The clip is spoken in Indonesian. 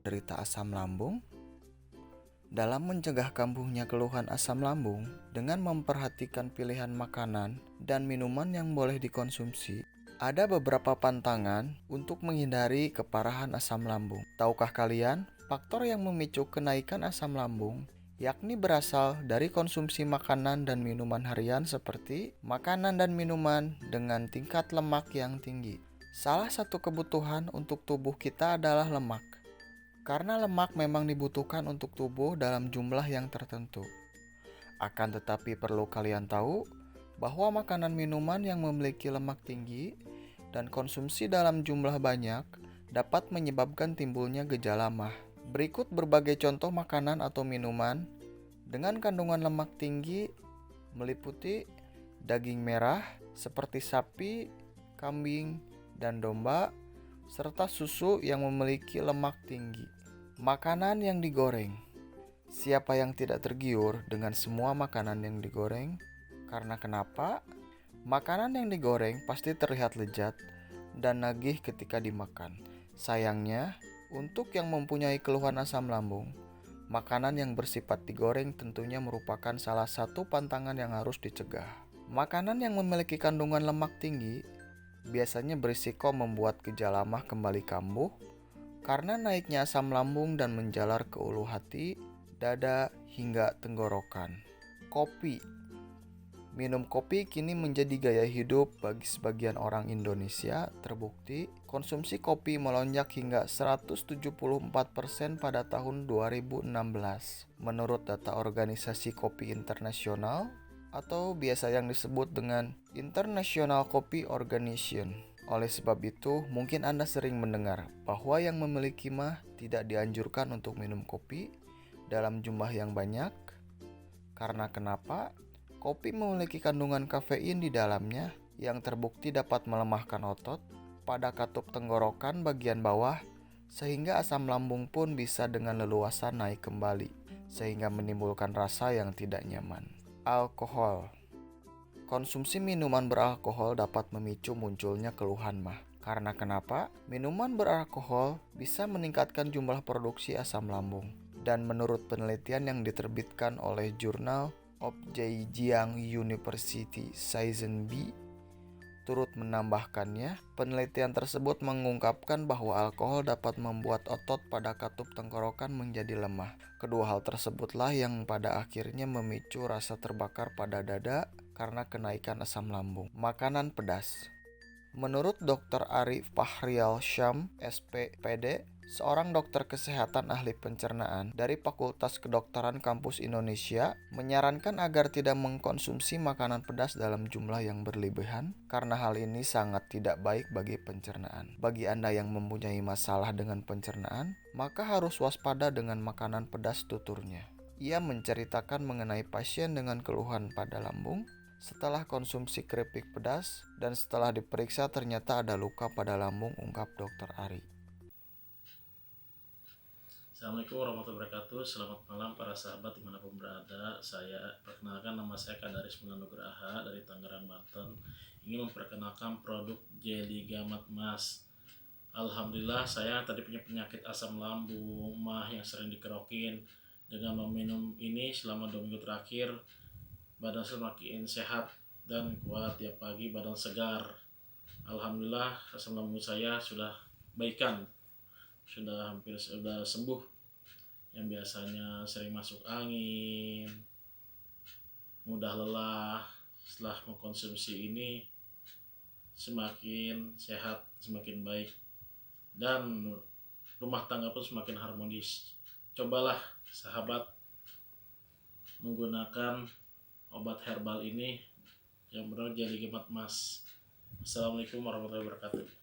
penderita asam lambung? Dalam mencegah kambuhnya keluhan asam lambung dengan memperhatikan pilihan makanan dan minuman yang boleh dikonsumsi, ada beberapa pantangan untuk menghindari keparahan asam lambung. Tahukah kalian, faktor yang memicu kenaikan asam lambung yakni berasal dari konsumsi makanan dan minuman harian seperti makanan dan minuman dengan tingkat lemak yang tinggi. Salah satu kebutuhan untuk tubuh kita adalah lemak. Karena lemak memang dibutuhkan untuk tubuh dalam jumlah yang tertentu. Akan tetapi perlu kalian tahu bahwa makanan minuman yang memiliki lemak tinggi dan konsumsi dalam jumlah banyak dapat menyebabkan timbulnya gejala MAH. Berikut berbagai contoh makanan atau minuman dengan kandungan lemak tinggi meliputi daging merah seperti sapi, kambing, dan domba, serta susu yang memiliki lemak tinggi. Makanan yang digoreng. Siapa yang tidak tergiur dengan semua makanan yang digoreng? Karena kenapa? Makanan yang digoreng pasti terlihat lezat dan nagih ketika dimakan. Sayangnya, untuk yang mempunyai keluhan asam lambung, makanan yang bersifat digoreng tentunya merupakan salah satu pantangan yang harus dicegah. Makanan yang memiliki kandungan lemak tinggi biasanya berisiko membuat gejala MAH kembali kambuh karena naiknya asam lambung dan menjalar ke ulu hati, dada, hingga tenggorokan. Kopi. Minum kopi kini menjadi gaya hidup bagi sebagian orang Indonesia. Terbukti, konsumsi kopi melonjak hingga 174% pada tahun 2016. Menurut data Organisasi Kopi Internasional, atau biasa yang disebut dengan International Coffee Organization. Oleh sebab itu, mungkin Anda sering mendengar bahwa yang memiliki MAH tidak dianjurkan untuk minum kopi dalam jumlah yang banyak. Karena kenapa? Kopi memiliki kandungan kafein di dalamnya yang terbukti dapat melemahkan otot pada katup tenggorokan bagian bawah, sehingga asam lambung pun bisa dengan leluasa naik kembali, sehingga menimbulkan rasa yang tidak nyaman. Alkohol. Konsumsi minuman beralkohol dapat memicu munculnya keluhan MAH. Karena kenapa? Minuman beralkohol bisa meningkatkan jumlah produksi asam lambung. Dan menurut penelitian yang diterbitkan oleh Journal of Zhejiang University Season B, turut menambahkannya, penelitian tersebut mengungkapkan bahwa alkohol dapat membuat otot pada katup tenggorokan menjadi lemah. Kedua hal tersebutlah yang pada akhirnya memicu rasa terbakar pada dada karena kenaikan asam lambung. Makanan pedas. Menurut Dr. Ari Fahrial Syam, SPPD, seorang dokter kesehatan ahli pencernaan dari Fakultas Kedokteran Kampus Indonesia, menyarankan agar tidak mengkonsumsi makanan pedas dalam jumlah yang berlebihan karena hal ini sangat tidak baik bagi pencernaan. Bagi Anda yang mempunyai masalah dengan pencernaan, maka harus waspada dengan makanan pedas tuturnya. Ia menceritakan mengenai pasien dengan keluhan pada lambung setelah konsumsi keripik pedas dan setelah diperiksa ternyata ada luka pada lambung, ungkap Dr. Ari. Assalamualaikum warahmatullahi wabarakatuh. Selamat malam para sahabat dimanapun berada. Saya perkenalkan, nama saya Kadaris Nugraha dari Tangerang, Banten. Ingin memperkenalkan produk Jelly Gamat Mas. Alhamdulillah, saya tadi punya penyakit asam lambung, MAH yang sering dikerokin. Dengan meminum ini selama 2 minggu terakhir, badan semakin sehat dan kuat. Tiap pagi badan segar. Alhamdulillah, asam lambung saya sudah baikan, sudah hampir sudah sembuh. Yang biasanya sering masuk angin, mudah lelah, setelah mengkonsumsi ini semakin sehat, semakin baik, dan rumah tangga pun semakin harmonis. Cobalah sahabat menggunakan obat herbal ini yang benar Jelly Gamat Mas. Assalamualaikum warahmatullahi wabarakatuh.